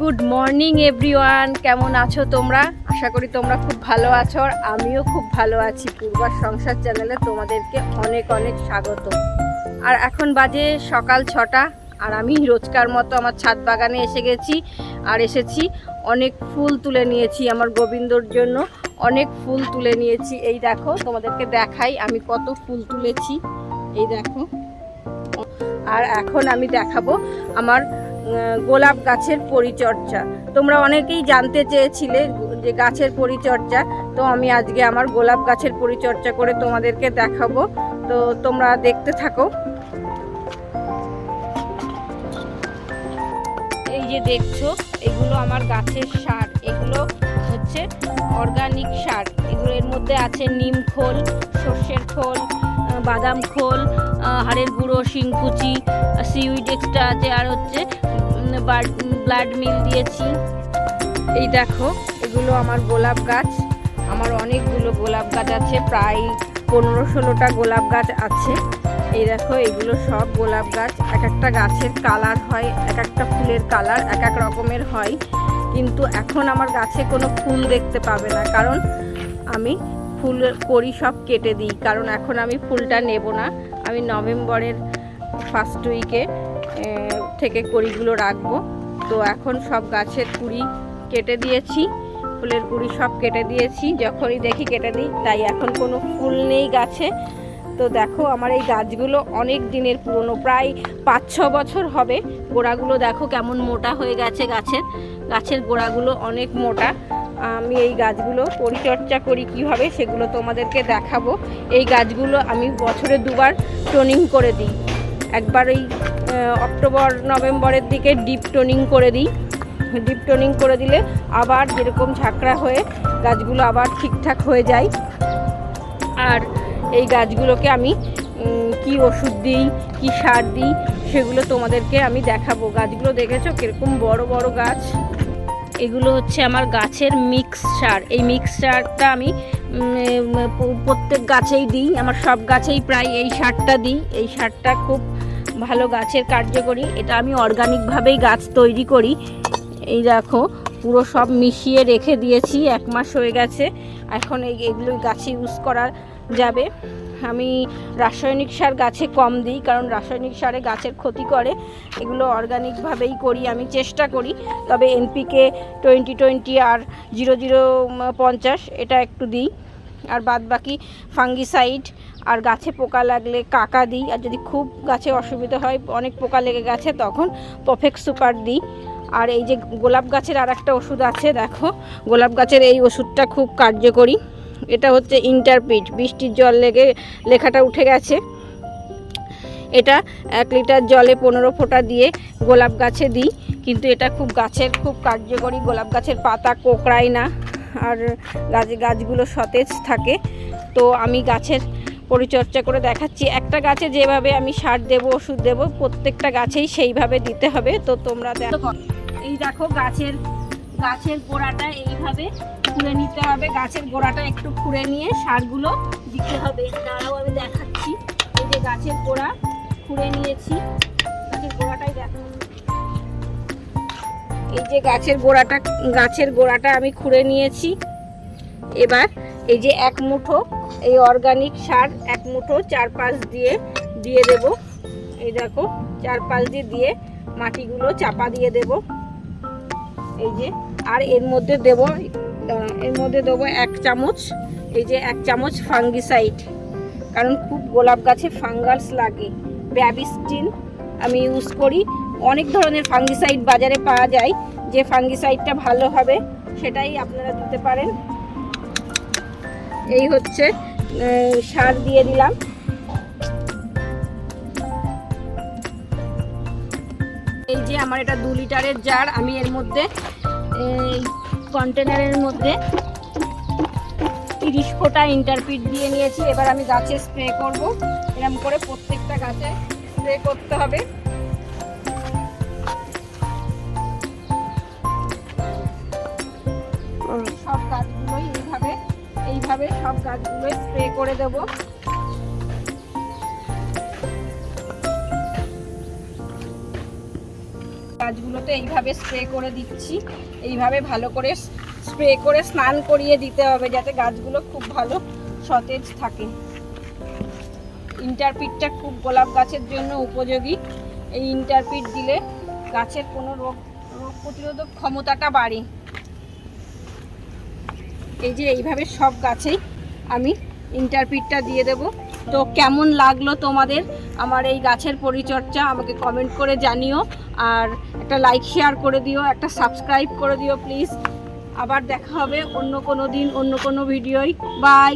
Good morning everyone, কেমন আছো তোমরা? আশা করি তোমরা খুব ভালো আছো আর আমিও খুব ভালো আছি। পূর্বার সংসার চ্যানেলে তোমাদেরকে অনেক অনেক স্বাগত। আর এখন বাজে সকাল 6টা আর আমি রোজকার মতো আমার ছাদ বাগানে এসেছি অনেক ফুল তুলে নিয়েছি। আমার গোবিন্দর জন্য অনেক ফুল তুলে নিয়েছি। এই দেখো, তোমাদেরকে দেখাই আমি কত ফুল তুলেছি। এই দেখো, আর এখন আমি দেখাবো আমার গোলাপ গাছের পরিচর্যা। তোমরা অনেকেই জানতে চেয়েছিলে যে গাছের পরিচর্যা, তো আমি আজকে আমার গোলাপ গাছের পরিচর্যা করে তোমাদেরকে দেখাবো। তো তোমরা দেখতে থাকো। এই যে দেখছো, এগুলো আমার গাছের সার। এগুলো হচ্ছে অর্গানিক সার। এগুলোর মধ্যে আছে নিম খোল, সর্ষের খোল, বাদাম খোল, হাড়ের গুঁড়ো, শিংকুচি, সিউইড এক্সট্রা আছে, আর হচ্ছে ব্লাড মিল দিয়েছি। এই দেখো, এগুলো আমার গোলাপ গাছ। আমার অনেকগুলো গোলাপ গাছ আছে, প্রায় 15-16টা গোলাপ গাছ আছে। এই দেখো, এগুলো সব গোলাপ গাছ। এক একটা গাছের কালার হয়, এক একটা ফুলের কালার এক এক রকমের হয়। কিন্তু এখন আমার গাছে কোনো ফুল দেখতে পাবে না, কারণ আমি ফুল কড়ি সব কেটে দিই। কারণ এখন আমি ফুলটা নেব না, আমি নভেম্বরের ফার্স্ট উইকে থেকে কড়িগুলো রাখবো। তো এখন সব গাছের কুড়ি কেটে দিয়েছি, ফুলের কুড়ি সব কেটে দিয়েছি। যখনই দেখি কেটে দিই, তাই এখন কোনো ফুল নেই গাছে। তো দেখো, আমার এই গাছগুলো অনেক দিনের পুরনো, প্রায় 5-6 বছর হবে। গোড়াগুলো দেখো কেমন মোটা হয়ে গেছে। গাছের গোড়াগুলো অনেক মোটা। আমি এই গাছগুলো পরিচর্যা করি কিভাবে, সেগুলো তোমাদেরকে দেখাবো। এই গাছগুলো আমি বছরে 2বার টোনিং করে দিই। একবার এই অক্টোবর নভেম্বরের দিকে ডিপ টোনিং করে দিই। ডিপ টোনিং করে দিলে আবার যেরকম ঝাঁকড়া হয়ে গাছগুলো আবার ঠিকঠাক হয়ে যায়। আর এই গাছগুলোকে আমি কি ওষুধ দিই, কি সার দিই, সেগুলো তোমাদেরকে আমি দেখাবো। গাছগুলো দেখেছো কীরকম বড় বড় গাছ। এগুলো হচ্ছে আমার গাছের মিক্স সার। এই মিক্স সারটা আমি প্রত্যেক গাছেই দিই। আমার সব গাছেই প্রায় এই সারটা দিই। এই সারটা খুব ভালো, গাছের কার্যকরী। এটা আমি অর্গানিকভাবেই গাছ তৈরি করি। এই দেখো, পুরো সব মিশিয়ে রেখে দিয়েছি, 1 মাস হয়ে গেছে। এখন এগুলো গাছে ইউজ করা যাবে। আমি রাসায়নিক সার গাছে কম দিই, কারণ রাসায়নিক সারে গাছের ক্ষতি করে। এগুলো অর্গানিকভাবেই করি, আমি চেষ্টা করি। তবে NPK 20-20 আর 00-50 এটা একটু দিই। আর বাদ বাকি ফাঙ্গিসাইড, আর গাছে পোকা লাগলে কাকা দিই। আর যদি খুব গাছে অসুবিধা হয়, অনেক পোকা লেগে গেছে, তখন পফেক্স সুপার দিই। আর এই যে গোলাপ গাছের আর একটা ওষুধ আছে, দেখো গোলাপ গাছের এই ওষুধটা খুব কার্যকরী। এটা হচ্ছে ইন্টারপিট। বৃষ্টির জল লেগে লেখাটা উঠে গেছে। এটা 1 লিটার জলে 15 ফোঁটা দিয়ে গোলাপ গাছে দিই। কিন্তু এটা খুব কার্যকরী। গোলাপ গাছের পাতা কোঁকড়ায় না, আর গাছগুলো সতেজ থাকে। তো আমি গাছের পরিচর্যা করে দেখাচ্ছি। একটা গাছে যেভাবে আমি সার দেবো, ওষুধ দেবো, প্রত্যেকটা গাছেই সেইভাবে দিতে হবে। তো তোমরা দেখো, এই দেখো গাছের গোড়াটা এইভাবে খুঁড়ে নিতে হবে। গাছের গোড়াটা একটু খুঁড়ে নিয়ে সারগুলো দিতে হবে। তারাও আমি দেখাচ্ছি। এই যে গাছের গোড়া খুঁড়ে নিয়েছি, গাছের গোড়াটাই দেখো। এই যে গাছের গোড়াটা আমি খুঁড়ে নিয়েছি। এবার এই যে 1 মুঠো এই অর্গানিক সার, 1 মুঠো 4-5 দিয়ে দেব। এই দেখো, 4-5 দিয়ে মাটিগুলো চাপা দিয়ে দেব। এই যে, আর এর মধ্যে দেব 1 চামচ, এই যে 1 চামচ ফাঙ্গিসাইড। কারণ খুব গোলাপ গাছে ফাঙ্গাস লাগে। ব্যাবিস্টিন আমি ইউজ করি। অনেক ধরনের ফাঙ্গিসাইড বাজারে পাওয়া যায়, যে ফাঙ্গিসাইডটা ভালো হবে সেটাই আপনারা দিতে পারেন। এই হচ্ছে সার দিয়ে দিলাম। এই যে আমার এটা 2 লিটারের জার, আমি এর মধ্যে এই কন্টেনারের মধ্যে 30 ফোঁটা ইন্টারপিট দিয়ে নিয়েছি। এবার আমি গাছে স্প্রে করব। এরকম করে প্রত্যেকটা গাছে স্প্রে করতে হবে। সব গাছগুলোই এইভাবে সব গাছগুলোই স্প্রে করে দেব। গাছগুলোতে এইভাবে স্প্রে করে দিচ্ছি। এইভাবে ভালো করে স্প্রে করে স্নান করিয়ে দিতে হবে, যাতে গাছগুলো খুব ভালো সতেজ থাকে। ইন্টারপিটটা খুব গোলাপ গাছের জন্য উপযোগী। এই ইন্টারপিট দিলে গাছের কোনো রোগ প্রতিরোধক ক্ষমতাটা বাড়ে। এই যে এইভাবে সব গাছেই আমি ইন্টারপিটটা দিয়ে দেব। তো কেমন লাগলো তোমাদের আমার এই গাছের পরিচর্যা আমাকে কমেন্ট করে জানিও, আর একটা লাইক শেয়ার করে দিও, একটা সাবস্ক্রাইব করে দিও প্লিজ। আবার দেখা হবে অন্য কোনো দিন অন্য কোনো ভিডিওয়। বাই।